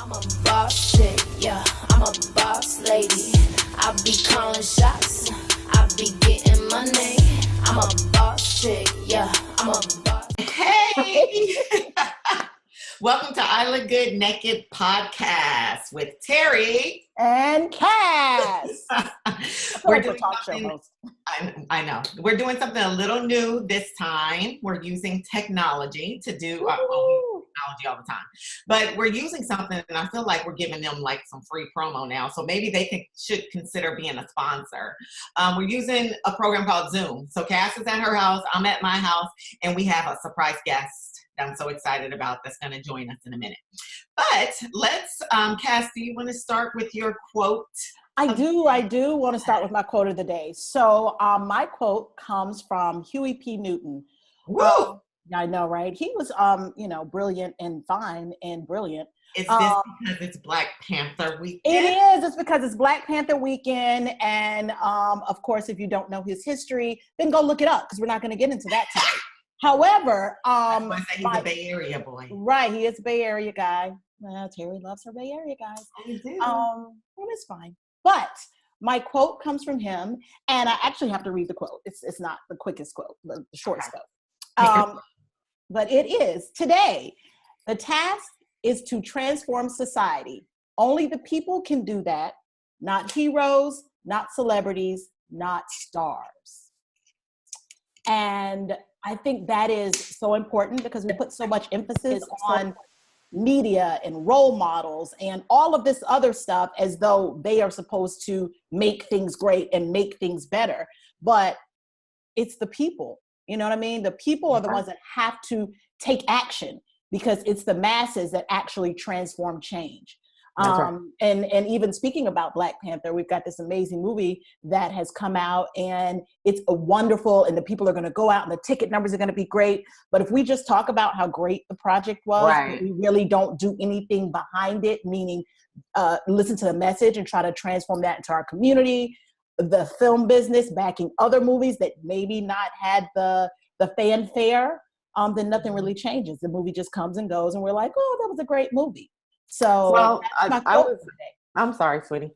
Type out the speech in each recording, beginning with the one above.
I'm a boss chick, yeah, I'm a boss lady. I be calling shots, I be getting money. I'm a boss chick, yeah, I'm a boss. Hey! Welcome to I Look Good Naked podcast with Terri and Cas. We're doing something. I know. We're doing something a little new this time. We're using technology to do we use technology all the time, but we're using something, and I feel like we're giving them like some free promo now. So maybe they should consider being a sponsor. We're using a program called Zoom. So Cas is at her house, I'm at my house, and we have a surprise guest that I'm so excited about that's going to join us in a minute. But let's, Cas, do you want to start with your quote? I do want to start with my quote of the day. So my quote comes from Huey P. Newton. Woo! I know, right? He was, brilliant and fine and brilliant. Is this because it's Black Panther weekend? It is. It's because it's Black Panther weekend. And of course, if you don't know his history, then go look it up because we're not going to get into that today. However, he's a Bay Area boy. Right. He is a Bay Area guy. Well, Terri loves her Bay Area guys. I do. Well, it's fine. But my quote comes from him, and I actually have to read the quote. It's not the quickest quote, the shortest quote. But it is, today, the task is to transform society. Only the people can do that, not heroes, not celebrities, not stars. And I think that is so important because we put so much emphasis on media and role models and all of this other stuff as though they are supposed to make things great and make things better. But it's the people, you know what I mean? The people are the ones that have to take action because it's the masses that actually transform change. And even speaking about Black Panther, we've got this amazing movie that has come out and it's a wonderful, and the people are going to go out and the ticket numbers are going to be great. But if we just talk about how great the project was, but we really don't do anything behind it, meaning listen to the message and try to transform that into our community, the film business, backing other movies that maybe not had the fanfare, then nothing really changes. The movie just comes and goes and we're like, oh, that was a great movie. So I'm sorry, sweetie.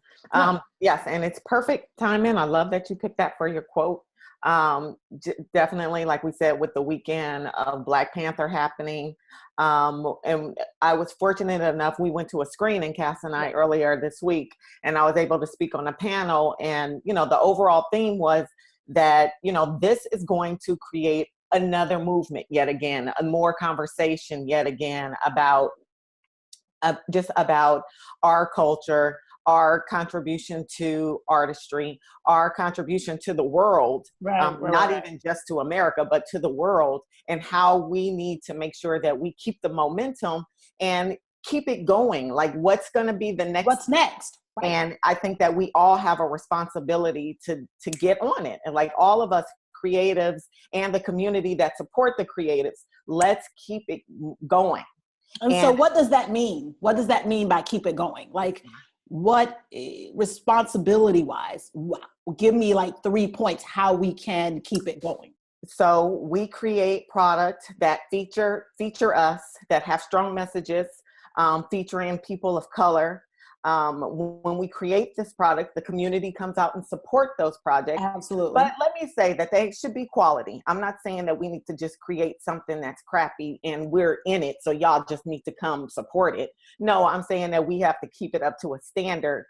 Yes, and it's perfect timing. I love that you picked that for your quote. Definitely, like we said, with the weekend of Black Panther happening. And I was fortunate enough, we went to a screening, Cas and I, earlier this week, and I was able to speak on a panel. And, the overall theme was that, this is going to create another movement yet again, a more conversation yet again about just about our culture, our contribution to artistry, our contribution to the world, not even just to America, but to the world, and how we need to make sure that we keep the momentum and keep it going. Like what's going to be the next? What's next? Right. And I think that we all have a responsibility to get on it. And like all of us creatives and the community that support the creatives, let's keep it going. And so what does that mean? What does that mean by keep it going? Like what responsibility wise, give me like 3 points how we can keep it going. So we create product that feature us, that have strong messages, featuring people of color. When we create this product, the community comes out and support those projects. Absolutely. But let me say that they should be quality. I'm not saying that we need to just create something that's crappy and we're in it, so y'all just need to come support it. No, I'm saying that we have to keep it up to a standard,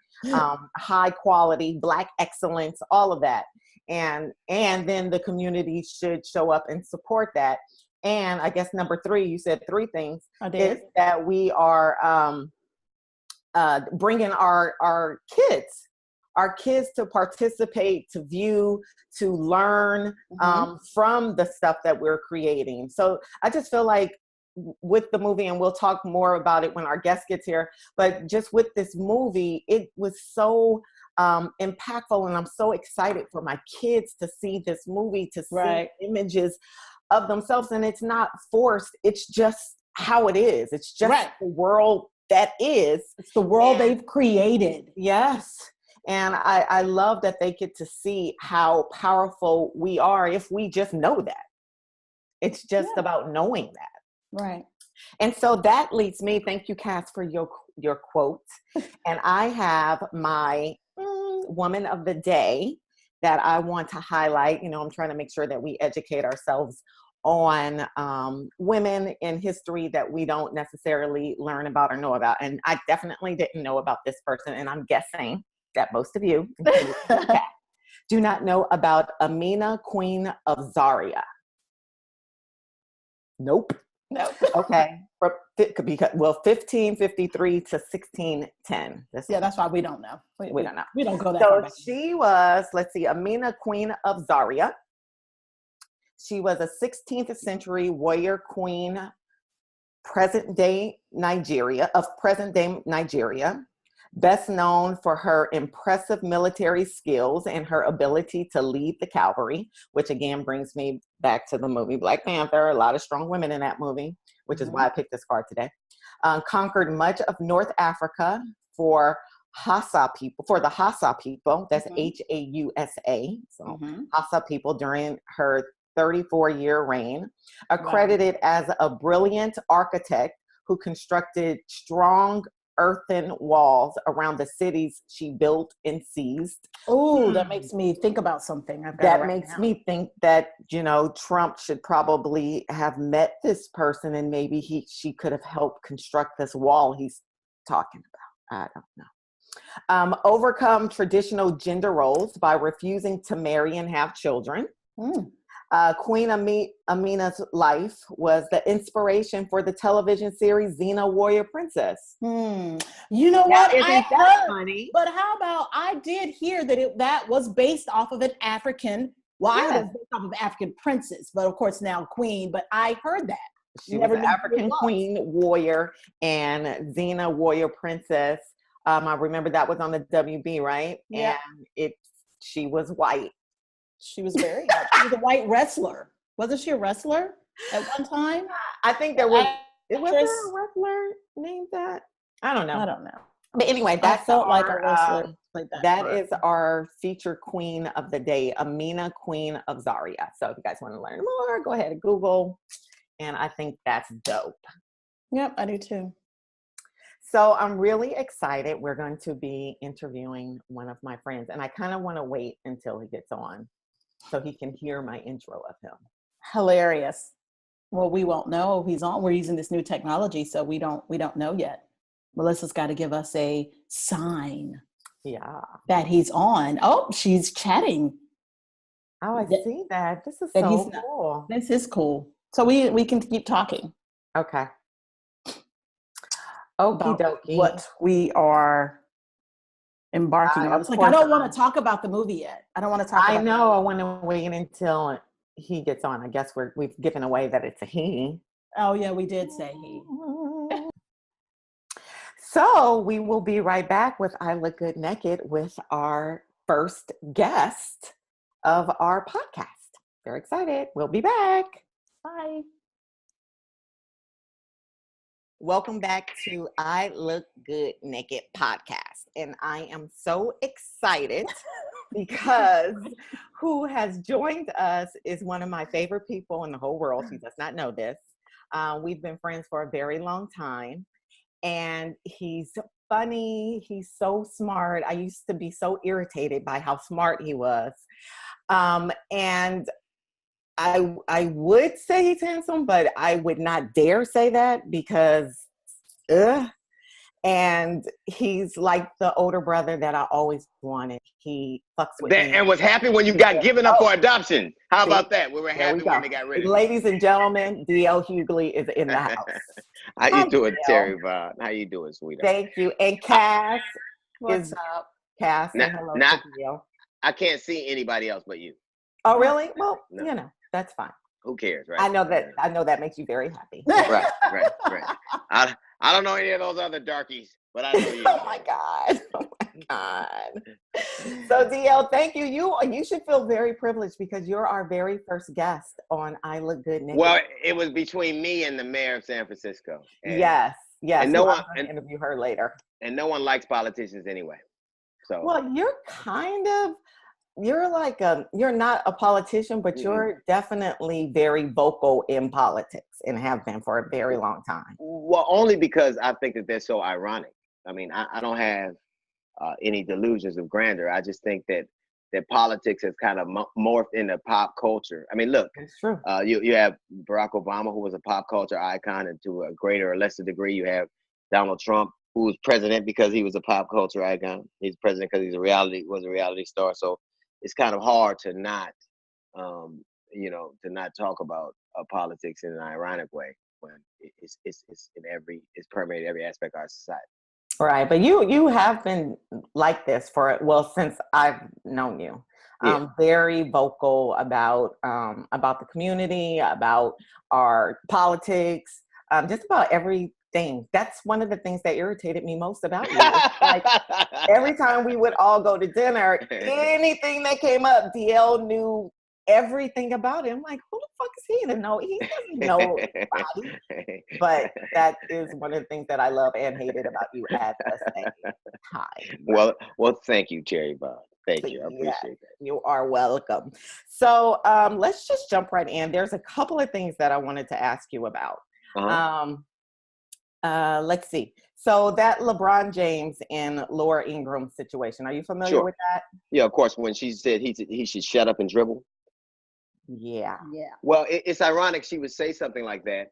high quality, Black excellence, all of that. And then the community should show up and support that. And I guess number 3, you said 3 things, is that we are bringing our kids to participate, to view, to learn from the stuff that we're creating. So I just feel like with the movie, and we'll talk more about it when our guest gets here, but just with this movie, it was so impactful, and I'm so excited for my kids to see this movie, to see images of themselves. And it's not forced, it's just how it is. It's just the world that is. It's the world they've created. Yes. And I love that they get to see how powerful we are if we just know that. It's just about knowing that. Right. And so that leads me, thank you, Cas, for your quote. And I have my woman of the day that I want to highlight. You know, I'm trying to make sure that we educate ourselves on women in history that we don't necessarily learn about or know about. And I definitely didn't know about this person. And I'm guessing that most of you do not know about Amina, Queen of Zarya. Nope. Okay. Because, well, 1553 to 1610. That's why we don't know. We don't know. We don't go that far back. So she was, let's see, Amina, Queen of Zarya. She was a 16th century warrior queen, present day Nigeria, best known for her impressive military skills and her ability to lead the cavalry, which again brings me back to the movie Black Panther. A lot of strong women in that movie, which is why I picked this card today. Conquered much of North Africa for the Hausa people. That's Hausa. So Hausa people during her 34-year reign, accredited as a brilliant architect who constructed strong earthen walls around the cities she built and seized. Oh, that makes me think about something. That makes me think that, you know, Trump should probably have met this person and maybe she could have helped construct this wall he's talking about. I don't know. Overcome traditional gender roles by refusing to marry and have children. Queen Amina's life was the inspiration for the television series Xena Warrior Princess. You know what? Isn't that funny? But how about, I did hear that that was based off of an African, I heard it was based off of an African princess, but of course now queen, but I heard that. She was an African queen warrior and Xena Warrior Princess. I remember that was on the WB, right? Yeah. And she was white. She was very white. She was a white wrestler. Wasn't she a wrestler at one time? I think there was there a wrestler named that? I don't know. But anyway, that felt like a wrestler. That is our featured queen of the day, Amina, Queen of Zarya. So if you guys want to learn more, go ahead and Google. And I think that's dope. Yep, I do too. So I'm really excited. We're going to be interviewing one of my friends, and I kind of want to wait until he gets on so he can hear my intro of him. Hilarious. Well, we won't know if he's on. We're using this new technology, so we don't know yet. Melissa's got to give us a sign. Yeah. That he's on. Oh, she's chatting. Oh, I see that. This is so cool. This is cool. So we can keep talking. Okay. Okie dokie. What we are embarking on. It's like, I don't want to talk about the movie yet. I don't want to talk about I know. I want to wait until he gets on. I guess we've given away that it's a he. Oh, yeah, we did say he. So we will be right back with I Look Good Naked with our first guest of our podcast. Very excited. We'll be back. Bye. Welcome back to I Look Good Naked podcast. And I am so excited because who has joined us is one of my favorite people in the whole world. She does not know this. We've been friends for a very long time. And he's funny. He's so smart. I used to be so irritated by how smart he was. And I would say he's handsome, but I would not dare say that because, and he's like the older brother that I always wanted. He fucks with me. And was happy when you got given up for adoption. How about that? We were happy when they got rid of you. Ladies and gentlemen, D.L. Hughley is in the house. How you doing, Terry? How you doing, sweetheart? Thank you. And Cas What's up? Cas, say hello to D.L. I can't see anybody else but you. Oh, really? Well, you know, that's fine. Who cares, right? I know that makes you very happy. Right. I don't know any of those other darkies, but I know you. Oh my God. So DL, thank you. You should feel very privileged because you're our very first guest on I Look Good Naked. Well, it was between me and the mayor of San Francisco. Yes. And no one can interview her later. And no one likes politicians anyway. So well, you're kind of you're like you're not a politician, but you're definitely very vocal in politics and have been for a very long time. Well, only because I think that they're so ironic. I mean, I don't have any delusions of grandeur. I just think that politics has kind of morphed into pop culture. I mean, look, It's true. You have Barack Obama, who was a pop culture icon, and to a greater or lesser degree, you have Donald Trump, who was president because he was a pop culture icon. He's president because he's was a reality star. So it's kind of hard to not, to not talk about politics in an ironic way when it's permeated every aspect of our society. Right, but you have been like this since I've known you. Very vocal about the community, about our politics, just about everything. That's one of the things that irritated me most about you. Like every time we would all go to dinner, anything that came up, DL knew everything about him. Like, who the fuck is he to know? He doesn't know anybody. But that is one of the things that I love and hated about you at the same time. Well, thank you, Terry Bob. Thank you. I appreciate that. You are welcome. So let's just jump right in. There's a couple of things that I wanted to ask you about. Let's see. So that LeBron James and Laura Ingraham situation, are you familiar with that? Yeah, of course. When she said he should shut up and dribble. Yeah. Well, it's ironic she would say something like that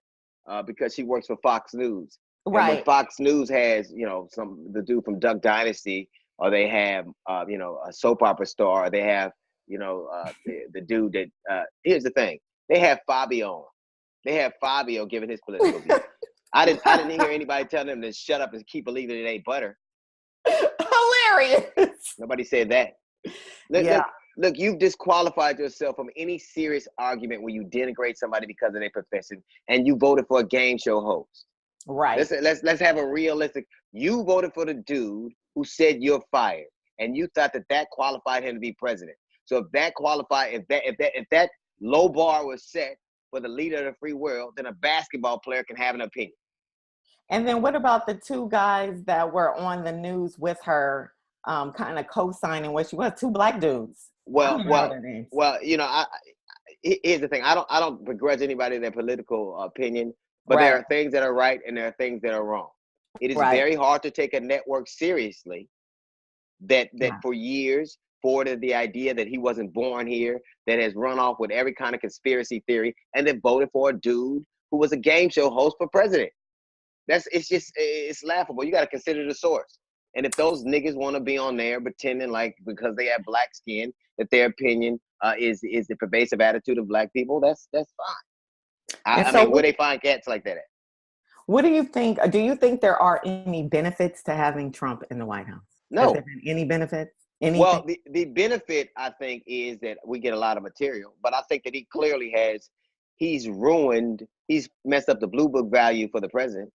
because she works for Fox News. Right. And when Fox News has, the dude from Duck Dynasty, or they have, a soap opera star, or they have, the dude that, here's the thing. They have Fabio on. They have Fabio giving his political view. I didn't hear anybody tell them to shut up and keep believing it ain't butter. Hilarious. Nobody said that. Look, you've disqualified yourself from any serious argument when you denigrate somebody because of their profession, and you voted for a game show host. Right. Let's have a realistic. You voted for the dude who said you're fired, and you thought that qualified him to be president. So if that low bar was set for the leader of the free world, then a basketball player can have an opinion. And then what about the two guys that were on the news with her, kind of co-signing what she was? Two black dudes. Well, here's the thing. I don't begrudge anybody their political opinion, but there are things that are right and there are things that are wrong. It is very hard to take a network seriously that for years forwarded the idea that he wasn't born here, that has run off with every kind of conspiracy theory, and then voted for a dude who was a game show host for president. It's laughable. You got to consider the source. And if those niggas want to be on there pretending like because they have black skin that their opinion is the pervasive attitude of black people, that's fine. I mean, where they find cats like that at? What do you think? Do you think there are any benefits to having Trump in the White House? No. Has there been any benefits? Anything? Well, the benefit, I think, is that we get a lot of material. But I think that he clearly he's messed up the blue book value for the president.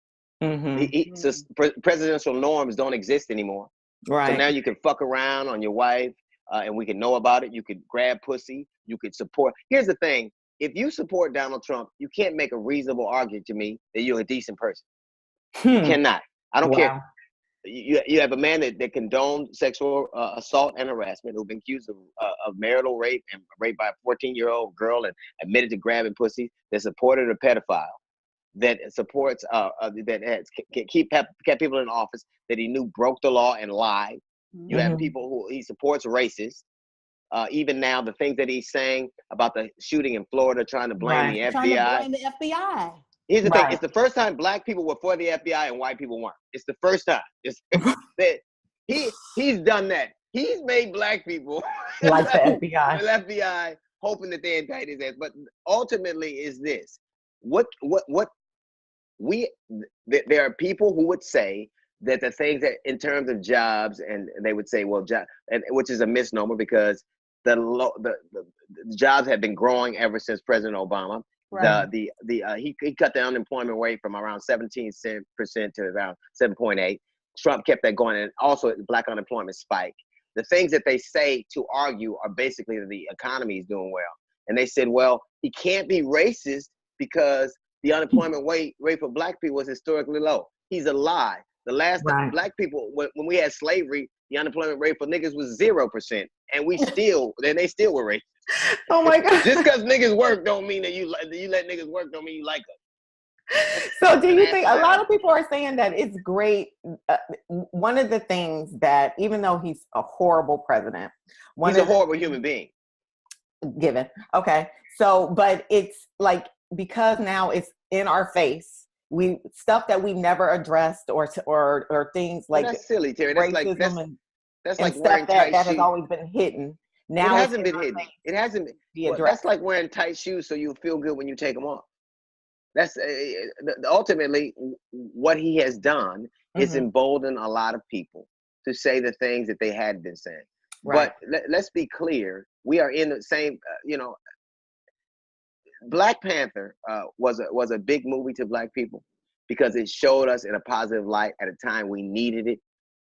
Mm-hmm. So presidential norms don't exist anymore. Right. So now you can fuck around on your wife and we can know about it. You could grab pussy. You could support. Here's the thing. If you support Donald Trump, you can't make a reasonable argument to me that you're a decent person. You cannot. I don't care. You have a man that condoned sexual assault and harassment, who's been accused of marital rape and raped by a 14-year-old girl and admitted to grabbing pussy, that supported a pedophile, that supports that has kept people in office that he knew broke the law and lied. You have people who he supports racists. Even now, the things that he's saying about the shooting in Florida, trying to blame the FBI. Trying to blame the FBI. Here's the thing. It's the first time black people were for the FBI and white people weren't. It's the first time. He's done that. He's made black people like the FBI. The FBI, hoping that they indict his ass. But ultimately is this. There are people who would say that the things that in terms of jobs, and they would say, well, which is a misnomer because the jobs have been growing ever since President Obama. Right. He cut the unemployment rate from around 17% to around 7.8. Trump kept that going, and also black unemployment spiked. The things that they say to argue are basically that the economy is doing well. And they said, well, he can't be racist because the unemployment rate for black people is historically low. He's a lie. The last time black people, when we had slavery, the unemployment rate for niggas was 0%, and they still were racist. Oh my God! Just because niggas work don't mean that you let niggas work don't mean you like us. So do you think, a lot of people are saying that it's great, one of the things that, even though he's a horrible president, he's a horrible human being. Given. Okay. So, but it's like, because now it's in our face, stuff that we never addressed or things like, that's silly, Terry. That's like, that's like stuff wearing tight that shoes. has always been hidden. Now it hasn't been hidden. It hasn't been. Well, that's like wearing tight shoes so you feel good when you take them off. That's ultimately what he has done is embolden a lot of people to say the things that they had been saying. Right. But let's be clear. We are in the same, Black Panther was a big movie to black people because it showed us in a positive light at a time we needed it.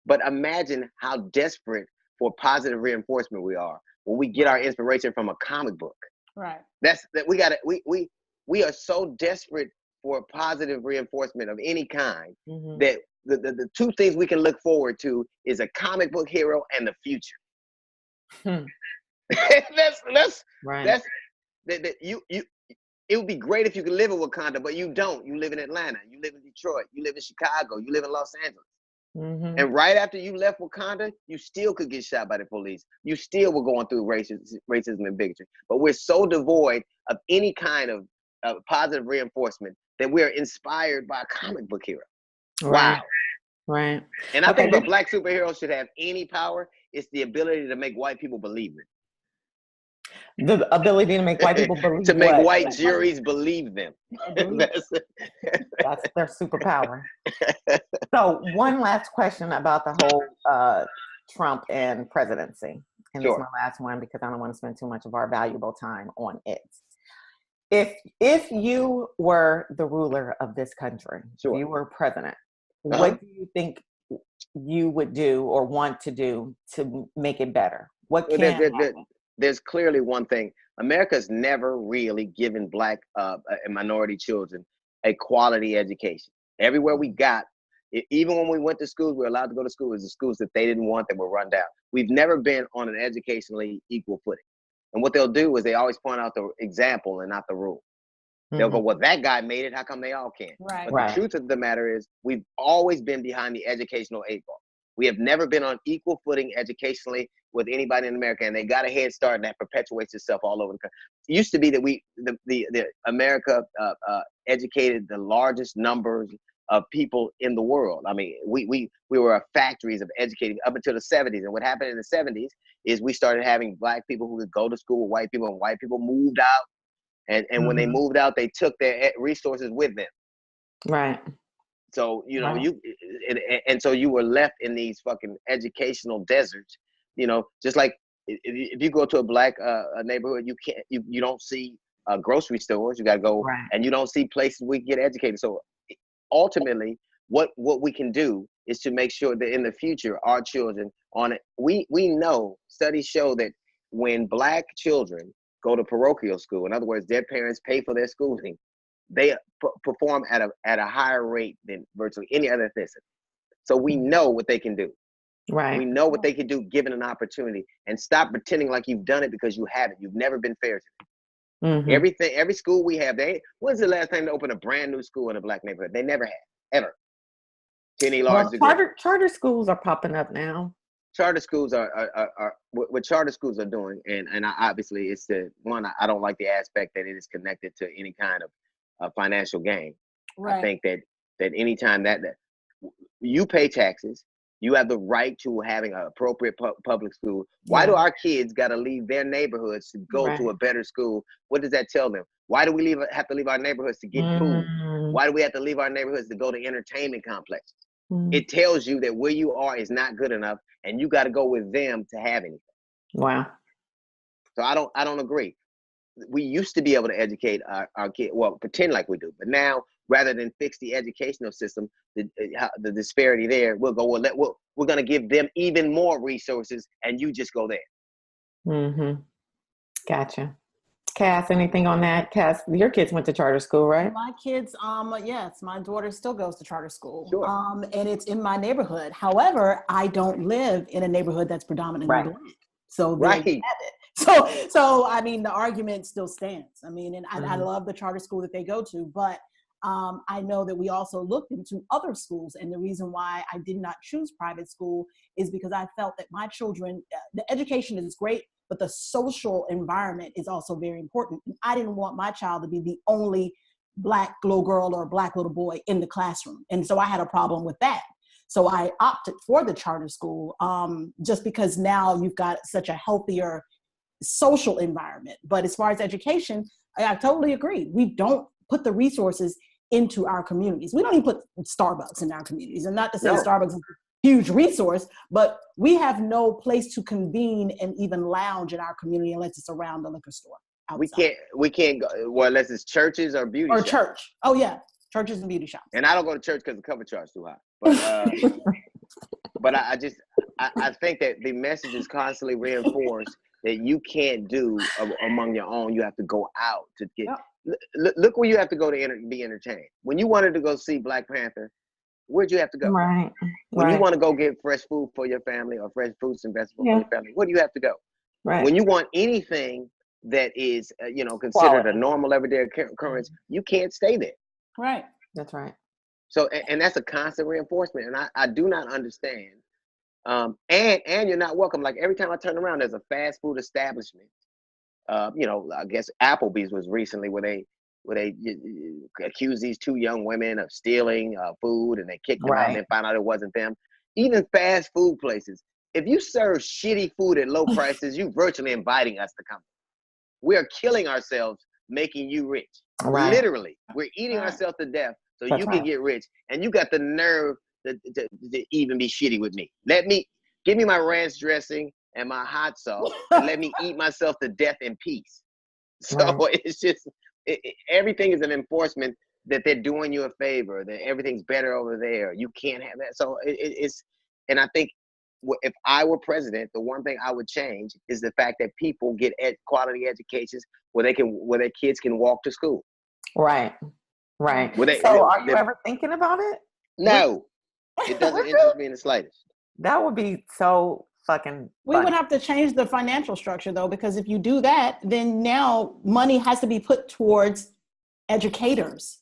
But imagine how desperate for positive reinforcement we are when we get our inspiration from a comic book. Right. We are so desperate for positive reinforcement of any kind that the two things we can look forward to is a comic book hero and the future. It would be great if you could live in Wakanda, but you don't. You live in Atlanta, you live in Detroit, you live in Chicago, you live in Los Angeles. And right after you left Wakanda, you still could get shot by the police. You still were going through racism and bigotry. But we're so devoid of any kind of positive reinforcement that we're inspired by a comic book hero. Right. Wow. Right. And I think if a black superhero should have any power, it's the ability to make white people believe it. The ability to make white people believe to make white juries believe them. That's their superpower. So one last question about the whole Trump and presidency. And it's my last one because I don't want to spend too much of our valuable time on it. If you were the ruler of this country, if you were president, what do you think you would do or want to do to make it better? What can happen? There's clearly one thing. America's never really given black and minority children a quality education. Everywhere we got, even when we went to schools, we were allowed to go to schools, the schools that they didn't want that were run down. We've never been on an educationally equal footing. And what they'll do is they always point out the example and not the rule. They'll go, well, that guy made it. How come they all can't? Right. But the truth of the matter is we've always been behind the educational 8 ball. We have never been on equal footing educationally with anybody in America, and they got a head start, and that perpetuates itself all over the country. It used to be that the America educated the largest numbers of people in the world. I mean, we were factories of educating up until the 70s. And what happened in the 70s is we started having black people who could go to school with white people, and white people moved out. And when they moved out, they took their resources with them. Right. So, and so you were left in these fucking educational deserts, just like if you go to a black neighborhood, you don't see grocery stores. You got to go, and you don't see places we get educated. So ultimately, what we can do is to make sure that in the future, our children we know, studies show that when black children go to parochial school, in other words, their parents pay for their schooling, they perform at a higher rate than virtually any other ethnicity. So we know what they can do. Right. We know what they can do given an opportunity, and stop pretending like you've done it because you haven't. You've never been fair to them. Every school we have, when's the last time they opened a brand new school in a black neighborhood? They never have, ever. To any large degree. Charter schools are popping up now. Charter schools are what charter schools are doing, and obviously it's I don't like the aspect that it is connected to any kind of financial gain. Right. I think that anytime that you pay taxes, you have the right to having an appropriate public school. Why do our kids got to leave their neighborhoods to go to a better school? What does that tell them? Why do we have to leave our neighborhoods to get food? Why do we have to leave our neighborhoods to go to entertainment complexes? It tells you that where you are is not good enough, and you got to go with them to have anything. Wow. So I don't agree. We used to be able to educate our kids, well, pretend like we do, but now rather than fix the educational system, the disparity there, we're going to give them even more resources, and you just go there. Gotcha. Cass, anything on that? Cass, your kids went to charter school, right? My kids, yes, my daughter still goes to charter school. Sure. And it's in my neighborhood. However, I don't live in a neighborhood that's predominantly Right. Black. So there Right. you have it. So I mean, the argument still stands. I mean, and I Mhm. love the charter school that they go to, but I know that we also looked into other schools, and the reason why I did not choose private school is because I felt that my children, the education is great, but the social environment is also very important. And I didn't want my child to be the only Black little girl or Black little boy in the classroom, and so I had a problem with that. So I opted for the charter school, just because now you've got such a healthier social environment. But as far as education, I totally agree. We don't put the resources into our communities. We don't even put Starbucks in our communities. And not to say No. Starbucks is a huge resource, but we have no place to convene and even lounge in our community unless it's around the liquor store. Outside. We can't go, well, unless it's churches or beauty Or shops. church. Oh yeah, churches and beauty shops. And I don't go to church because the cover charge too high. But but I think that the message is constantly reinforced that you can't do among your own. You have to go out to get. Yep. Look where you have to go to be entertained. When you wanted to go see Black Panther, where'd you have to go? Right. When Right. you want to go get fresh food for your family or fresh fruits and vegetables for your family, where do you have to go? Right. When you want anything that is considered Quality. a normal everyday occurrence, you can't stay there. Right. That's right. So, and that's a constant reinforcement. And I do not understand. And you're not welcome. Like every time I turn around, there's a fast food establishment. I guess Applebee's was recently where they accused these two young women of stealing food, and they kicked them out and then found out it wasn't them. Even fast food places, if you serve shitty food at low prices, you're virtually inviting us to come. We are killing ourselves making you rich. Right. Literally, we're eating ourselves to death so That's you right. can get rich. And you got the nerve to even be shitty with me. Give me my ranch dressing and my hot sauce, and let me eat myself to death in peace. So it's just, everything is an enforcement that they're doing you a favor, that everything's better over there. You can't have that. So it's, and I think if I were president, the one thing I would change is the fact that people get quality educations where their kids can walk to school. Right. Right. So are you ever thinking about it? No, it doesn't interest me in the slightest. That would be so fucking We would have to change the financial structure though, because if you do that, then now money has to be put towards educators.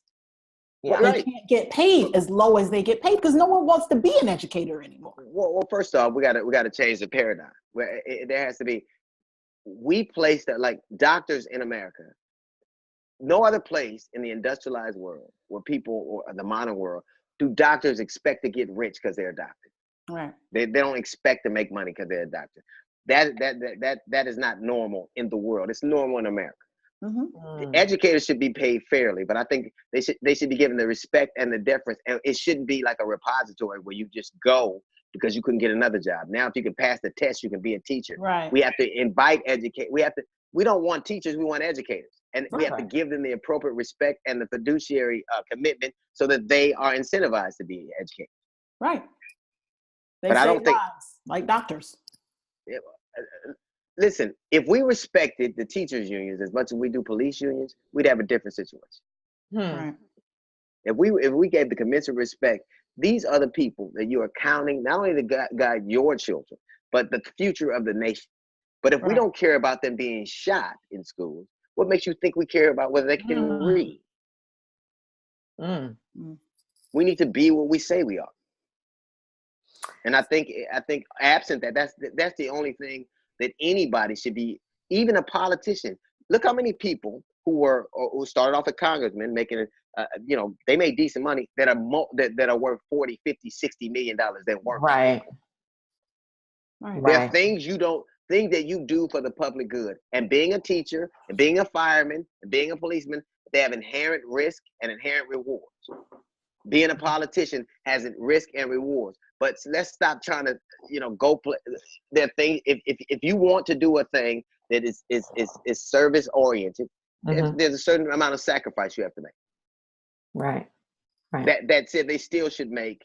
Yeah. They can't get paid as low as they get paid because no one wants to be an educator anymore. Well, first off, we got to change the paradigm. Where there has to be. We place that, like doctors in America. No other place in the industrialized world, where people, or the modern world, do doctors expect to get rich because they're a doctor. Right. They don't expect to make money because they're a doctor. That is not normal in the world. It's normal in America. Mm-hmm. Educators should be paid fairly, but I think they should be given the respect and the deference. And it shouldn't be like a repository where you just go because you couldn't get another job. Now, if you can pass the test, you can be a teacher. Right. We have to invite we don't want teachers, we want educators. And we have to give them the appropriate respect and the fiduciary commitment so that they are incentivized to be educated. Right. But I don't think, lives, like doctors. Listen, if we respected the teachers' unions as much as we do police unions, we'd have a different situation. Right. If we gave the commensurate respect, these other people that you are counting, not only to guide your children, but the future of the nation. But if we don't care about them being shot in schools, what makes you think we care about whether they can read? We need to be what we say we are. And I think absent that, that's the only thing that anybody should be, even a politician. Look how many people who started off as congressmen making they made decent money that are worth 40, 50, 60 million dollars that weren't. Right. There are things that you do for the public good. And being a teacher and being a fireman and being a policeman, they have inherent risk and inherent rewards. Being a politician has risk and rewards. But let's stop trying to, go play their thing. If you want to do a thing that is service oriented, there's a certain amount of sacrifice you have to make. Right. That said, they still should make.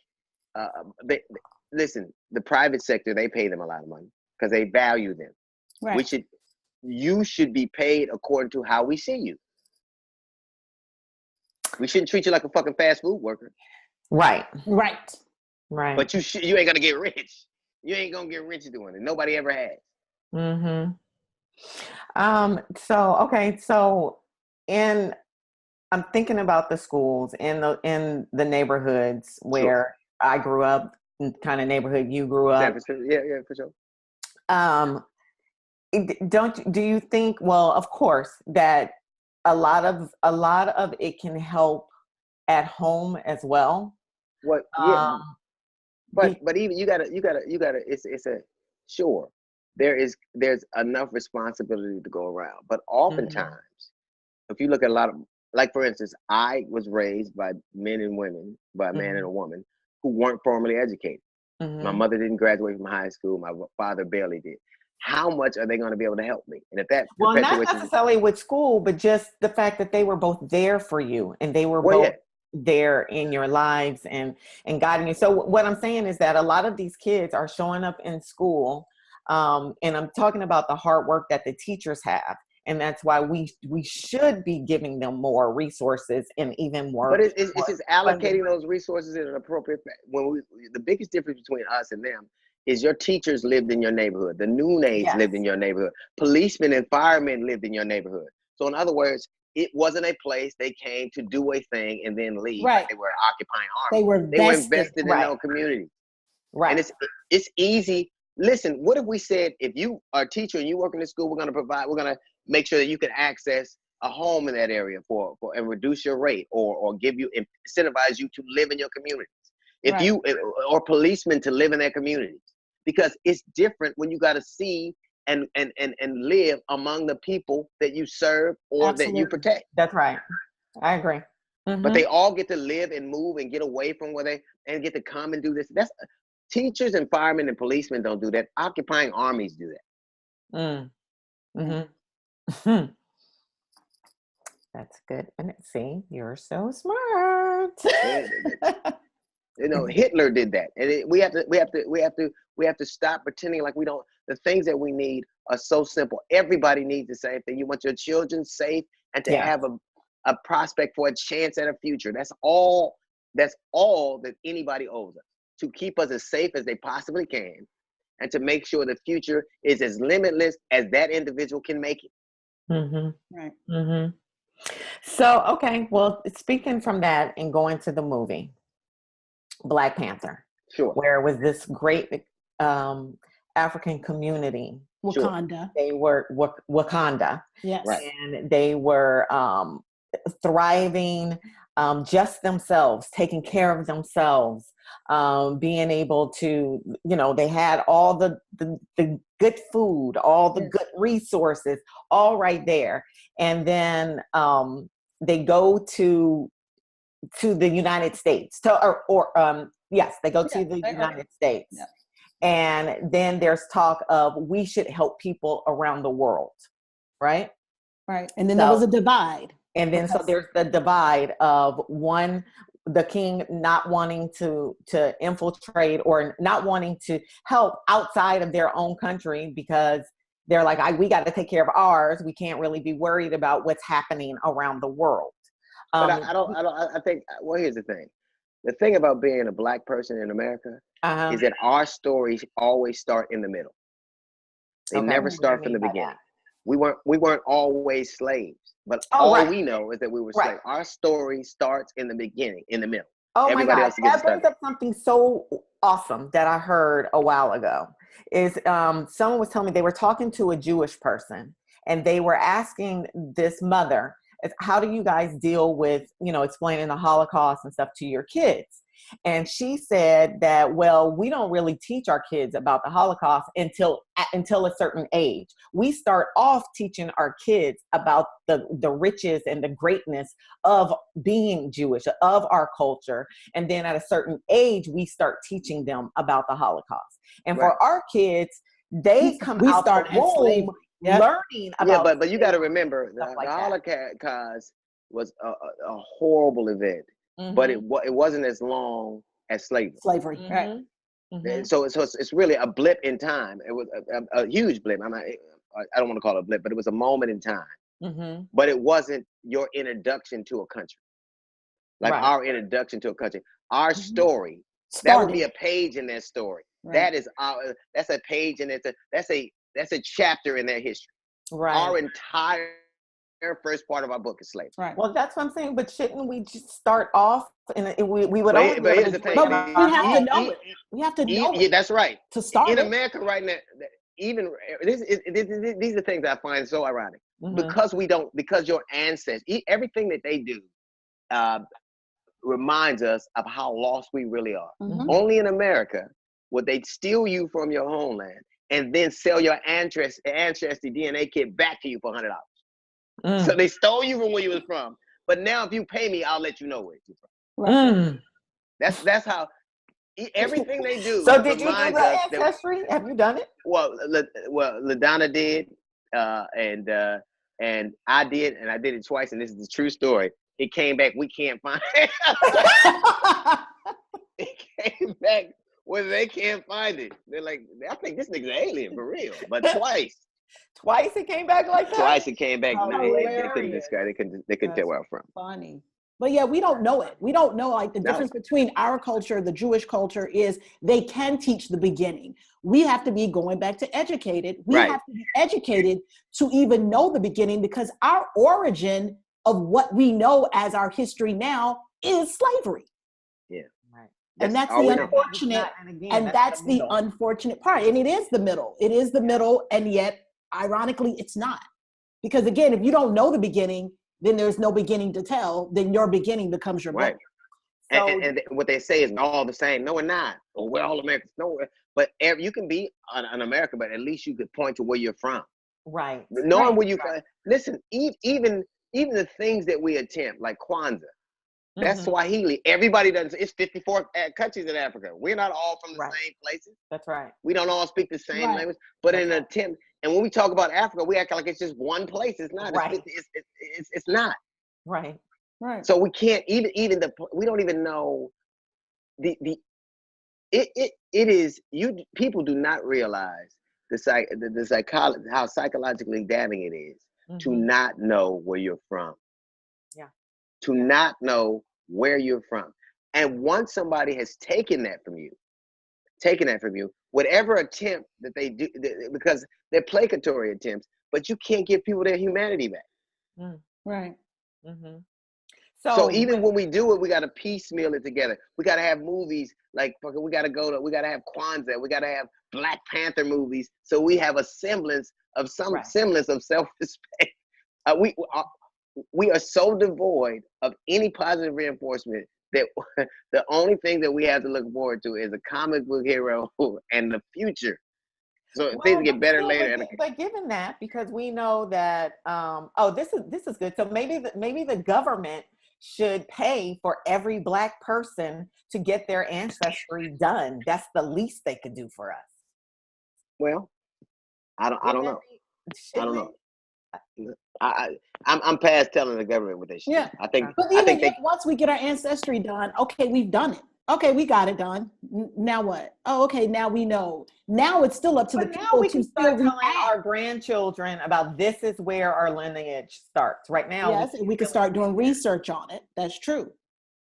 Listen, the private sector, they pay them a lot of money because they value them. Right. you should be paid according to how we see you. We shouldn't treat you like a fucking fast food worker. Right. Right. Right. But you ain't gonna get rich. You ain't gonna get rich doing it. Nobody ever has. Mm-hmm. So I'm thinking about the schools in the neighborhoods where I grew up, kind of neighborhood you grew up. Yeah, for sure. Do you think, well, of course, that a lot of it can help at home as well? What? Yeah. But even you gotta. It's a sure. There's enough responsibility to go around. But oftentimes, if you look at a lot of, like for instance, I was raised by men and women, by a man and a woman who weren't formally educated. My mother didn't graduate from high school. My father barely did. How much are they going to be able to help me? And if that not necessarily with school, but just the fact that they were both there for you and they were both there in your lives and guiding you. So what I'm saying is that a lot of these kids are showing up in school, and I'm talking about the hard work that the teachers have. And that's why we should be giving them more resources and even more. But it's just allocating those resources in an appropriate. The biggest difference between us and them is your teachers lived in your neighborhood. The noon aides lived in your neighborhood. Policemen and firemen lived in your neighborhood. So in other words, it wasn't a place they came to do a thing and then leave. Right. Like they were occupying army. They were invested in their community. Right. And it's easy. Listen, what if we said, if you are a teacher and you work in the school, we're going to make sure that you can access a home in that area for and reduce your rate or incentivize you to live in your communities. If you or policemen to live in their communities, because it's different when you got to see and live among the people that you serve or that you protect. That's right. I agree. But they all get to live and move and get away from and get to come and do this. Teachers and firemen and policemen don't do that. Occupying armies do that. That's good. And see, you're so smart. Hitler did that, and we have to stop pretending like we don't. The things that we need are so simple. Everybody needs the same thing. You want your children safe and to have a prospect for a chance at a future. That's all that anybody owes us, to keep us as safe as they possibly can, and to make sure the future is as limitless as that individual can make it. Right. So, okay, well, speaking from that and going to the movie, Black Panther, where it was this great African community. Wakanda. They were Wakanda. Yes. Right. And they were thriving, just themselves, taking care of themselves, being able to, they had all the good food, all the good resources, all right there. And then they go to the United States, they go to the United States. Yeah. And then there's talk of we should help people around the world, right? Right. And then there was a divide. And then so there's the divide of the king not wanting to infiltrate or not wanting to help outside of their own country because they're like, we got to take care of ours. We can't really be worried about what's happening around the world. But I think, well, here's the thing. The thing about being a Black person in America is that our stories always start in the middle. They never start from the beginning. We weren't always slaves, but we know is that we were slaves. Our story starts in the beginning, in the middle. Oh Everybody my God, that brings up something so awesome that I heard a while ago. Is someone was telling me they were talking to a Jewish person and they were asking this mother, how do you guys deal with, explaining the Holocaust and stuff to your kids? And she said that, well, we don't really teach our kids about the Holocaust until a certain age. We start off teaching our kids about the riches and the greatness of being Jewish, of our culture. And then at a certain age, we start teaching them about the Holocaust. And for our kids, they come out the womb learning about. Yeah, but you got to remember, the Holocaust was a horrible event, but it wasn't as long as slavery. Right. So it's really a blip in time. It was a huge blip. I don't want to call it a blip, but it was a moment in time. Mm-hmm. But it wasn't your introduction to a country. Like Right. our introduction to a country, our story. That Started. would be a page in their story. Right. That is that's a page, and that's a chapter in their history. Right. Our entire first part of our book is slavery. Right. Well, that's what I'm saying. But shouldn't we just start off and we would But only be able here's to the do thing. it But in we our have to home. know it. We have to know Yeah, it that's right. to start In it. America right now, even these are things I find so ironic. Mhm. Because your ancestors, everything that they do reminds us of how lost we really are. Mhm. Only in America would they steal you from your homeland and then sell your ancestry DNA kit back to you for $100. Mm. So they stole you from where you was from. But now if you pay me, I'll let you know where you're from. Right. Mm. That's how everything they do So did you do reminds the us that, ancestry? Have you done it? well, LaDonna did, and I did, and I did it twice, and this is the true story. It came back, we can't find it. It came back where they can't find it. They're like, I think this nigga's an alien for real. But twice Twice it came back like that? it came back. They couldn't describe. They couldn't tell where I'm from. Funny. But yeah, we don't know it. We don't know, like, the difference between our culture, the Jewish culture, is they can teach the beginning. We have to be going back to educated. We Right. have to be educated to even know the beginning, because our origin of what we know as our history now is slavery. Yeah. Right. And that's all the we know. unfortunate, again, and that's the middle. unfortunate part. And it is the middle. It is the middle, and yet, ironically, it's not. Because again, if you don't know the beginning, then there's no beginning to tell. Then your beginning becomes your Right. middle. So And what they say is we're all the same. No, we're not. Or we're all Americans. No, but you can be an American, but at least you could point to where you're from. right. Knowing Right. where you listen, even the things that we attempt, like Kwanzaa, that's Mhm. Swahili. Everybody does. It's 54 countries in Africa. We're not all from the Right. same places. That's right. We don't all speak the same Right. language. But That's in an right. attempt, and when we talk about Africa, we act like it's just one place. It's not. Right. It's not. Right. Right. So we can't even we don't even know it is you people do not realize the psychology, how psychologically damning it is to Mhm. not know where you're from. Yeah. To not know where you're from. And once somebody has taken that from you, whatever attempt that they do, because they're placatory attempts, but you can't give people their humanity back. Mm. Right. Mm-hmm. So even when we do it, we got to piecemeal it together. We got to have movies like we got to have Kwanzaa. We got to have Black Panther movies, so we have a semblance of semblance of self-respect. We are so devoid of any positive reinforcement that the only thing that we have to look forward to is a comic book hero and the future. So things get better later. But given that, because we know that, this is good. So maybe the government should pay for every Black person to get their ancestry done. That's the least they could do for us. Well, I don't know. I don't know. They? I'm past telling the government what they should. Yeah. I think. But even if once we get our ancestry done, okay, we've done it. Okay, we got it done. Now what? Oh, okay, now we know. Now it's still up to the people we to can still start telling react. our grandchildren about this is where our lineage starts. Right now, Yes, we can start doing research on it. That's true.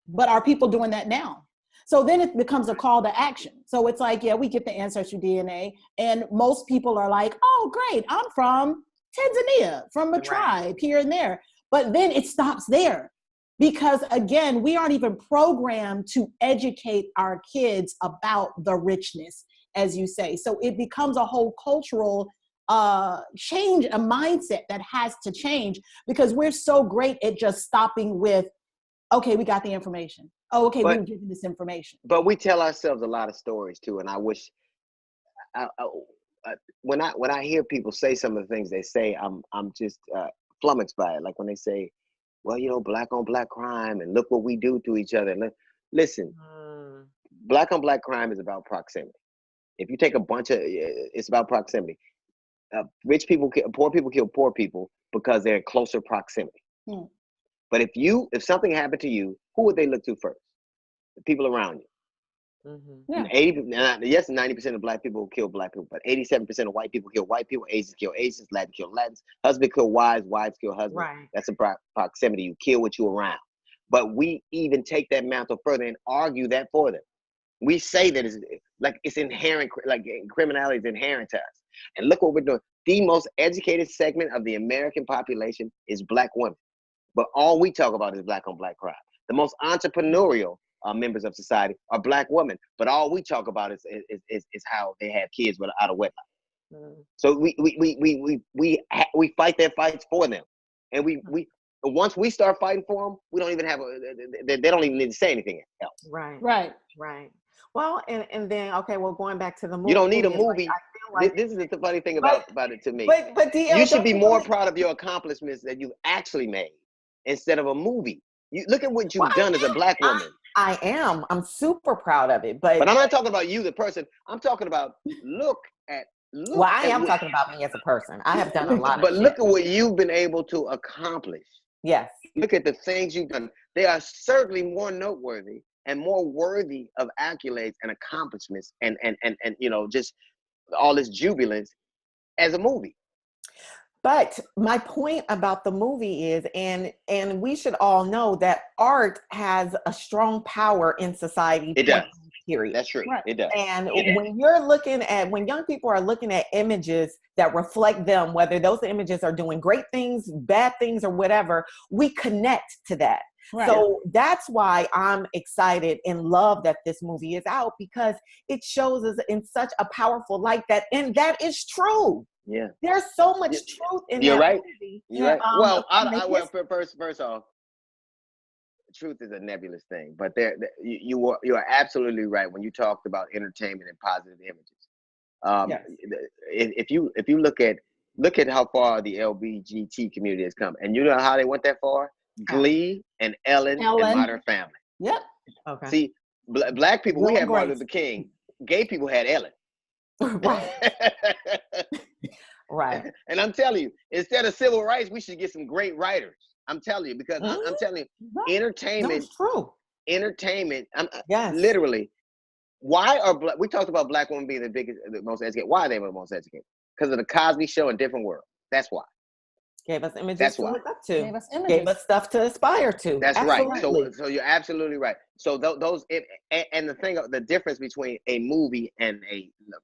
But are people doing that now? So then it becomes a call to action. So it's like, yeah, we get the ancestry DNA, and most people are like, oh, great, I'm from Tanzania, from a tribe here and there. But then it stops there. Because again, we aren't even programmed to educate our kids about the richness, as you say. So it becomes a whole cultural change, a mindset that has to change, because we're so great at just stopping with, okay, we got the information. Oh, okay, we were given this information. But we tell ourselves a lot of stories too, and I wish when I hear people say some of the things they say, I'm just flummoxed by it. Like when they say, well, Black on Black crime, and look what we do to each other. Listen, Black on Black crime is about proximity. If you take it's about proximity. Poor people kill poor people because they're in closer proximity. But if something happened to you, who would they look to first? The people around you. Yeah. 90% of black people kill black people, but 87% of white people kill white people. Asians kill Asians. Latins kill Latins. Husband kill wives. Wives kill husbands. Right. That's a proximity. You kill what you around. But we even take that mantle further and argue that for them. We say that it's inherent, like criminality is inherent to us. And look what we're doing. The most educated segment of the American population is black women. But all we talk about is black on black crime. The most entrepreneurial members of society are black women. But all we talk about is how they have kids out of wedlock. So we fight their fights for them. And once we start fighting for them, we don't even have they don't even need to say anything else. Right. Well, and then, okay, well, going back to the movie. You don't need a movie. Like, this is the funny thing about it to me. But DL, you should be more proud of your accomplishments that you've actually made instead of a movie. You look at what you've done as a black woman. I am. I'm super proud of it. But I'm not talking about you, the person. I'm talking about well, I am talking about me as a person. I have done a lot but look at what you've been able to accomplish. Yes. Look at the things you've done. They are certainly more noteworthy and more worthy of accolades and accomplishments and just all this jubilance as a movie. But my point about the movie is, and we should all know that art has a strong power in society. It does. Period. That's true. Right. It does. And when young people are looking at images that reflect them, whether those images are doing great things, bad things, or whatever, we connect to that. Right. So that's why I'm excited and love that this movie is out, because it shows us in such a powerful light and that is true. Yeah. There's so much truth in that movie. You're right. Well, first off, truth is a nebulous thing, but you are absolutely right when you talked about entertainment and positive images. If you look at how far the LGBT community has come, and you know how they went that far. Glee and Ellen and Modern Family. Yep. Okay. See, black people, we had Martin Luther King. Gay people had Ellen. Right. Right. And I'm telling you, instead of civil rights, we should get some great writers. I'm telling you, because I'm telling you, entertainment. That's true. Entertainment. Yes. Literally. Why are we talked about black women being the most educated? Why are they the most educated? Because of the Cosby Show and Different World. That's why. Gave us images to look up to. Gave us stuff to aspire to. That's absolutely right. So you're absolutely right. So and the difference between a movie and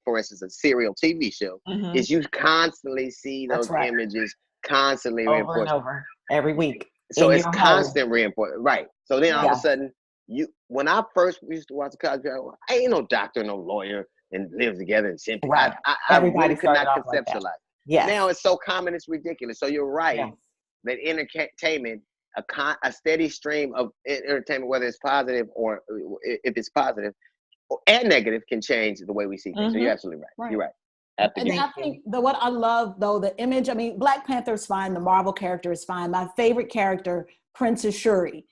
for instance, a serial TV show is you constantly see those images constantly over and over every week. So it's constant reinforcement, right? So then all of a sudden, when I first used to watch the Cosby Show, I ain't no doctor, no lawyer, and live together and simple. Right. I really could not conceptualize. Like yes. Now it's so common, it's ridiculous. So you're right that entertainment, a steady stream of entertainment, whether it's positive or if it's positive and negative, can change the way we see things. So you're absolutely right. You're right. And I think what I love, though, the image, I mean, Black Panther is fine. The Marvel character is fine. My favorite character, Princess Shuri,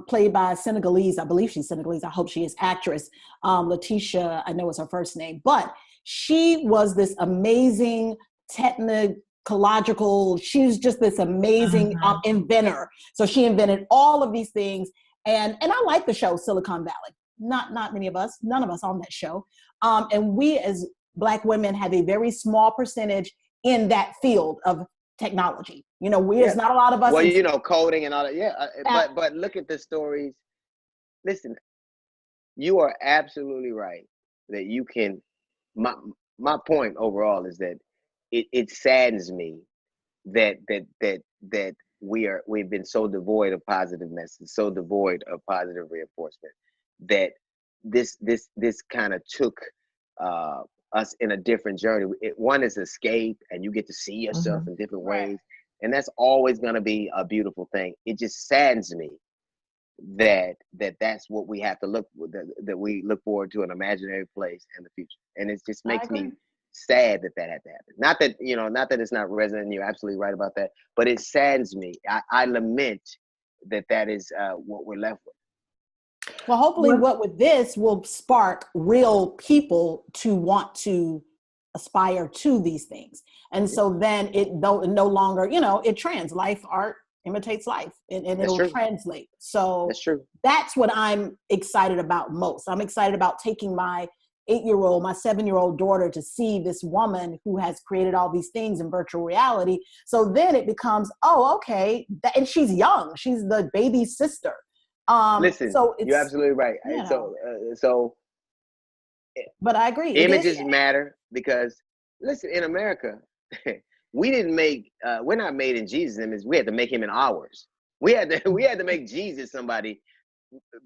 played by Senegalese. I believe she's Senegalese. I hope she is actress. Letitia, I know is her first name. But she was this amazing technological, she's just this amazing inventor. So she invented all of these things. And I like the show Silicon Valley. Not many of us, none of us on that show. And we as Black women have a very small percentage in that field of technology. You know, there's not a lot of us. Well, coding and all that. Yeah. But look at the stories. Listen, you are absolutely right that you can. My point overall is that it saddens me that we've been so devoid of positive messages, so devoid of positive reinforcement, that this kind of took us in a different journey. One is escape, and you get to see yourself in different ways, and that's always going to be a beautiful thing. It just saddens me that's what we have to that we look forward to an imaginary place in the future, and it just makes me sad that had to happen. Not that it's not resonant. You're absolutely right about that, but it saddens me. I lament that is what we're left with. Well, hopefully what with this will spark real people to want to aspire to these things. And so then it no longer, it trends life, art, imitates life, and That's it'll true. translate. So That's true. that's what I'm excited about most. I'm excited about taking my 8-year-old, my 7-year-old daughter to see this woman who has created all these things in virtual reality. So then it becomes, oh, okay. And she's young. She's the baby sister. Listen, so it's, you're absolutely right. you And know, so but I agree. images matter because, listen, in America, we didn't make, we're not made in Jesus' image. We had to make him in ours. We had to make Jesus somebody.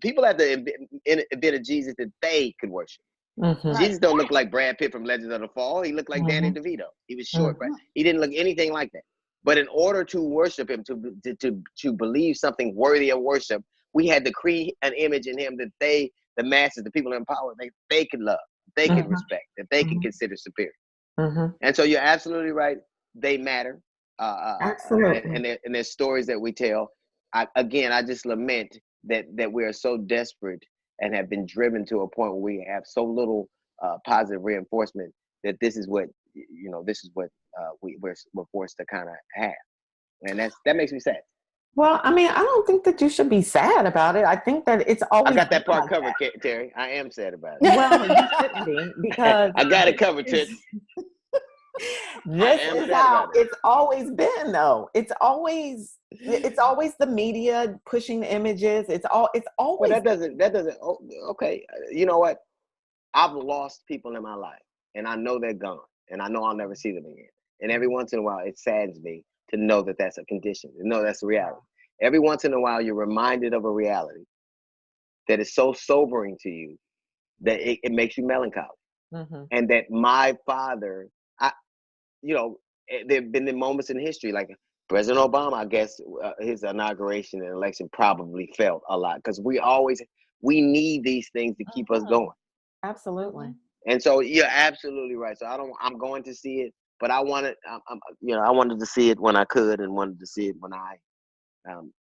People had to invent a Jesus that they could worship. Mm-hmm. Right. Jesus don't look like Brad Pitt from Legends of the Fall. He looked like Danny DeVito. He was short, but he didn't look anything like that. But in order to worship him, to believe something worthy of worship, we had to create an image in him that the masses, the people in power, they could love, they could respect, that they can consider superior. And so you're absolutely right. They matter. Absolutely. And there's stories that we tell. I just lament that we are so desperate and have been driven to a point where we have so little positive reinforcement that this is what we're forced to kind of have, and that makes me sad. Well, I mean, I don't think that you should be sad about it. I think that it's always. I got that part like covered, Terry. I am sad about it. Well, you shouldn't be, because I got it covered, Toots. this is how it's always been, though. It's always the media pushing the images. It's always. Well, that doesn't. Okay, you know what? I've lost people in my life, and I know they're gone, and I know I'll never see them again. And every once in a while, it saddens me to know that that's a condition, to know that's a reality. Every once in a while, you're reminded of a reality that is so sobering to you that it makes you melancholy. And that my father, there have been the moments in history, like President Obama, I guess his inauguration and election probably felt a lot, because we need these things to keep us going. Absolutely. And so you're absolutely right. So I'm going to see it, but I wanted to see it when I could, and wanted to see it when I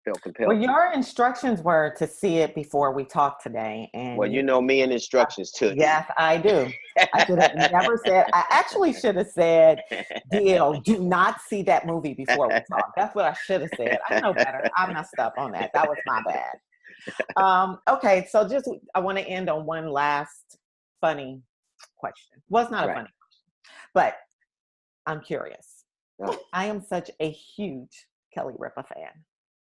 felt compelled. Well, your instructions were to see it before we talked today, and well, you know me and instructions too. Yes, I do. I should have never said. I actually should have said, "Deal, do not see that movie before we talk." That's what I should have said. I know better. I messed up on that. That was my bad. Okay, so I want to end on one last funny question. Well, it's not a funny question, but I'm curious. I am such a huge Kelly Ripa fan.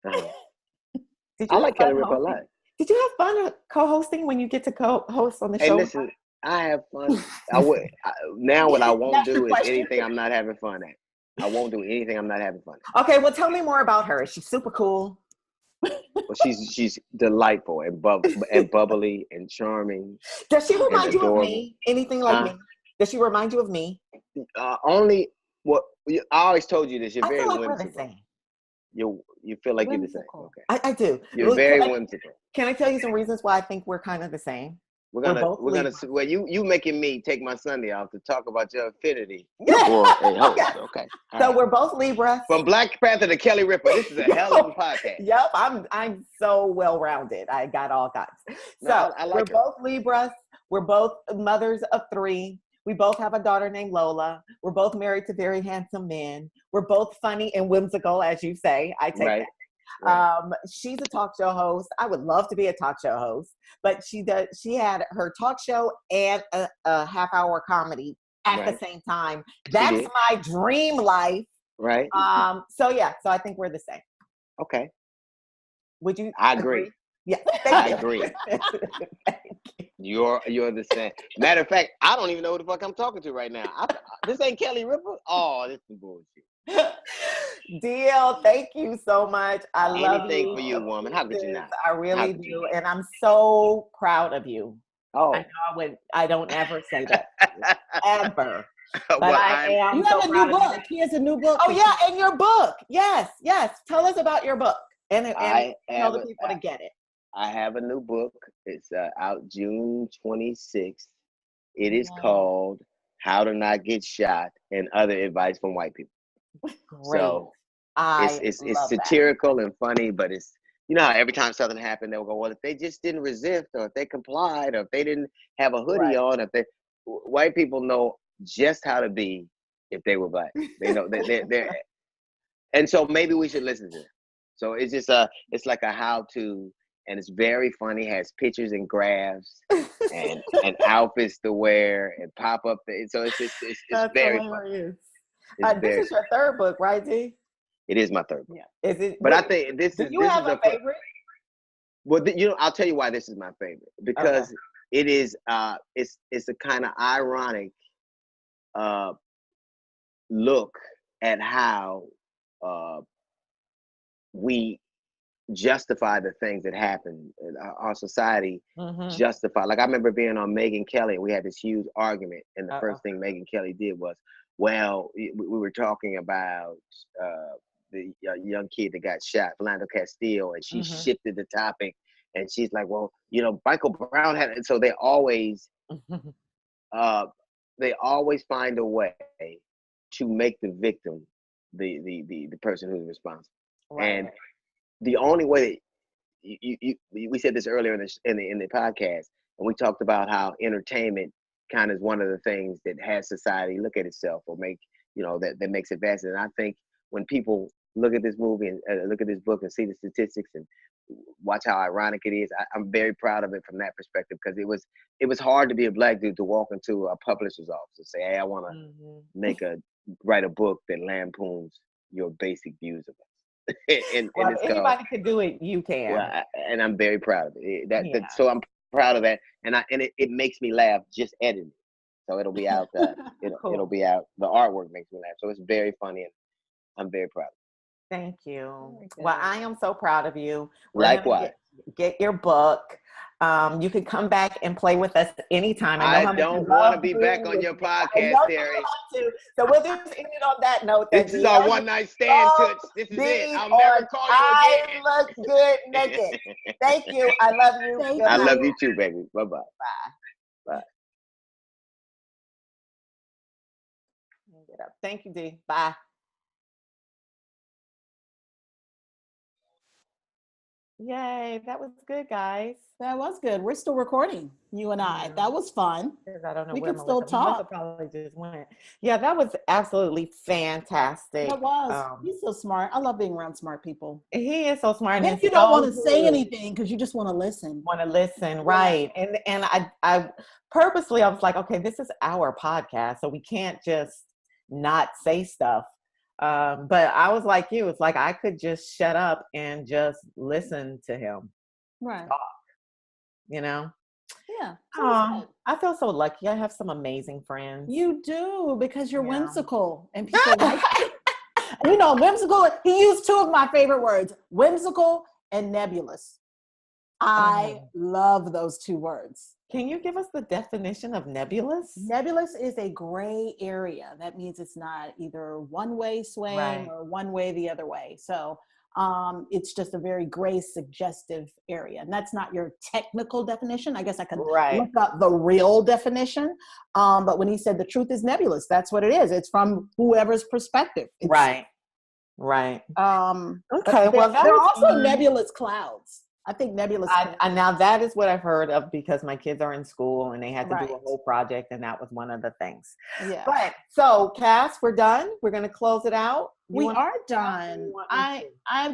I like Kelly Ripa a lot. Did you have fun co-hosting when you get to co-host on the show? Hey, listen, I have fun. Now what I won't do is anything I'm not having fun at. I won't do anything I'm not having fun at. Okay, well, tell me more about her. Is she super cool? Well, she's delightful and bubbly and charming. Does she remind you of me? Anything like me? Does she remind you of me? Only what I always told you this. You're very like whimsical. we're the same. You feel like whimsical. You're the same. Okay. I do. You're very whimsical. Can I tell you some reasons why I think we're kind of the same? We're gonna. Well, you making me take my Sunday off to talk about your affinity Yeah. for a host. Yes. Okay. So we're both Libras. From Black Panther to Kelly Ripa, this is a hell of a podcast. Yep, I'm so well rounded. I got all kinds. So I like we're both Libras. We're both mothers of 3. We both have a daughter named Lola. We're both married to very handsome men. We're both funny and whimsical, as you say. I take that. Right. She's a talk show host. I would love to be a talk show host, but she had her talk show and a half-hour comedy at the same time. That's my dream life. Right. So I think we're the same. Okay. Would you? I agree. Yeah. I agree. You're the same. Matter of fact, I don't even know who the fuck I'm talking to right now. This ain't Kelly Ripa. Oh, this is bullshit. Deal. Thank you so much. I love you. Anything for you, woman. How could you not? I really do, and I'm so proud of you. Oh, I know I don't ever say that ever. But well, I am. You have a new book. He has a new book. Oh yeah, and your book. Yes. Tell us about your book and tell the people to get it. I have a new book. It's out June 26th. It is called "How to Not Get Shot and Other Advice from White People." Great. So it's satirical and funny, but it's, you know how every time something happened, they'll go, well, if they just didn't resist, or if they complied, or if they didn't have a hoodie on, white people know just how to be if they were black. They know they're and so maybe we should listen to them. So it's just it's like a how-to, and it's very funny. Has pictures and graphs and outfits to wear and pop up. So it's just it's very hilarious. funny. This is your third book, right, D? It is my third book. Yeah. Is it? But I think this is. Do you have a favorite? Well, I'll tell you why this is my favorite, because it is it's a kind of ironic look at how we justify the things that happen in our society. Justify, like I remember being on Megyn Kelly, we had this huge argument, and the first thing Megyn Kelly did was, well, we were talking about the young kid that got shot, Philando Castile, and she shifted the topic, and she's like, well, Michael Brown had it. And so they always find a way to make the victim the person who's responsible. Right. And the only way that we said this earlier in the podcast, and we talked about how entertainment kind of is one of the things that has society look at itself or make that makes it best. And I think when people look at this movie and look at this book and see the statistics and watch how ironic it is, I'm very proud of it from that perspective, because it was hard to be a Black dude to walk into a publisher's office and say, hey, I want to write a book that lampoons your basic views of us. and if anybody can do it, you can. Well, and I'm very proud of it. So I'm proud of that, and it makes me laugh just editing. So it'll be out. Cool. It'll be out. The artwork makes me laugh. So it's very funny, and I'm very proud of it. Thank you. Well, I am so proud of you. Likewise. Get your book. You can come back and play with us anytime. I don't want to be back on your podcast, Terri. So we'll just end it on that note. This is our one night stand, Toots. This is it. I'll never call you again. I look good naked. Thank you. I love you. I love you too, baby. Bye-bye. Bye. Bye. Get up. Thank you, D. Bye. Yay, that was good, guys. That was good. We're still recording, you and I. That was fun. I don't know. We where can still talk. Probably just went. Yeah, that was absolutely fantastic. That was. He's so smart. I love being around smart people. He is so smart. And you don't want to say anything because you just want to listen. Right? And I purposely, I was like, okay, this is our podcast, so we can't just not say stuff. But I was like you. It's like I could just shut up and just listen to him talk. Yeah. I feel so lucky. I have some amazing friends. You do, because you're whimsical and people like you. Whimsical. He used two of my favorite words: whimsical and nebulous. I love those two words. Can you give us the definition of nebulous? Nebulous is a gray area. That means it's not either one way swaying or one way the other way. So it's just a very gray, suggestive area. And that's not your technical definition. I guess I could look up the real definition. But when he said the truth is nebulous, that's what it is. It's from whoever's perspective. Right. Okay. Well, there are also nebulous clouds. I think nebulous. Now that is what I've heard of, because my kids are in school and they had to do a whole project, and that was one of the things. Yeah. But so, Cas, we're done. We're going to close it out. We are done. I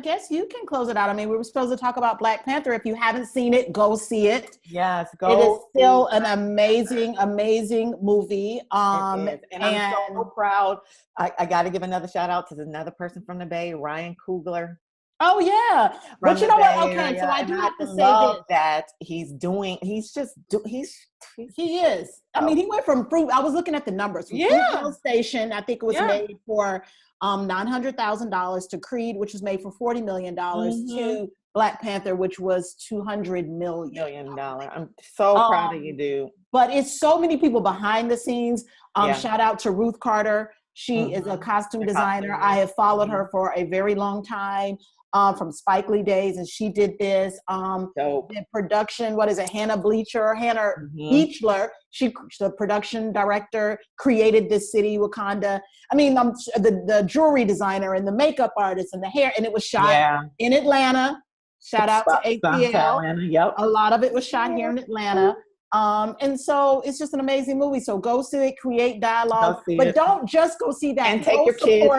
guess you can close it out. I mean, we were supposed to talk about Black Panther. If you haven't seen it, go see it. Yes, go. It is still an amazing, amazing movie. And I'm so proud. I got to give another shout out to another person from the Bay, Ryan Coogler. Oh yeah, but you know what? Okay, so I do have to say that he is. I mean, he went from fruit. I was looking at the numbers. From Fruitvale Station, I think it was made for $900,000, to Creed, which was made for $40 million, to Black Panther, which was $200 million. I'm so proud of you, dude. But it's so many people behind the scenes. Shout out to Ruth Carter. She is a costume designer. I have followed her for a very long time. From Spike Lee days, and she did this. The production, Hannah Beachler, she, the production director, created this city, Wakanda. I mean, the jewelry designer and the makeup artist and the hair, and it was shot in Atlanta. Shout out to ATL. A lot of it was shot here in Atlanta. And so it's just an amazing movie. So go see it, create dialogue, but don't just go see that. And take your kids.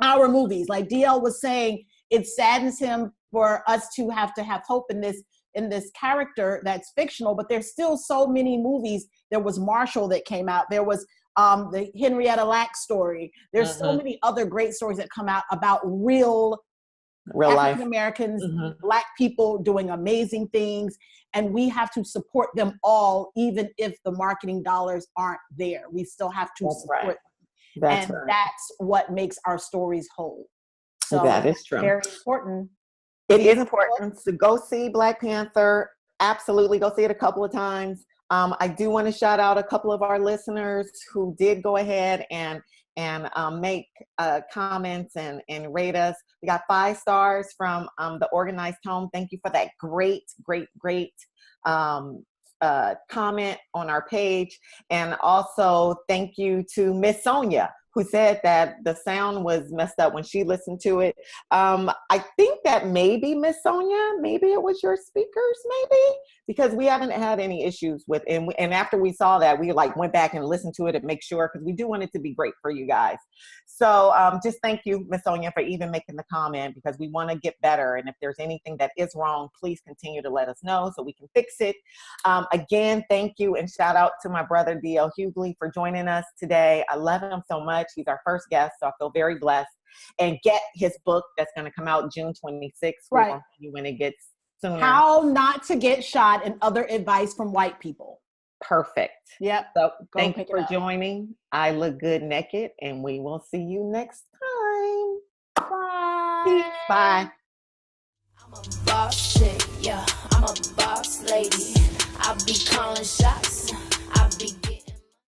Our movies, like DL was saying. it saddens him for us to have hope in this character that's fictional, but there's still so many movies. There was Marshall that came out. There was the Henrietta Lacks story. There's so many other great stories that come out about real life African Americans, Black people doing amazing things, and we have to support them all, even if the marketing dollars aren't there. We still have to support them. And that's what makes our stories whole. So that is true. Very important. It is important to go see Black Panther. Absolutely, go see it a couple of times. I do want to shout out a couple of our listeners who did go ahead and make comments and rate us. We got 5 stars from the Organized Home. Thank you for that great comment on our page. And also thank you to Miss Sonia, who said that the sound was messed up when she listened to it. I think that maybe Miss Sonia, maybe it was your speakers, maybe, because we haven't had any issues with it. And after we saw that, we went back and listened to it and make sure, because we do want it to be great for you guys. So just thank you, Miss Sonia, for even making the comment, because we want to get better. And if there's anything that is wrong, please continue to let us know so we can fix it. Again, thank you and shout out to my brother, D.L. Hughley, for joining us today. I love him so much. He's our first guest, so I feel very blessed. And get his book that's going to come out June 26th. Right. When it gets sooner. How Not to Get Shot and Other Advice from White People. Perfect. Yep. So thank you for joining. I Look Good Naked, and we will see you next time. Bye. Peace. Bye. I'm a boss chick, yeah, I'm a boss lady. I be calling shots.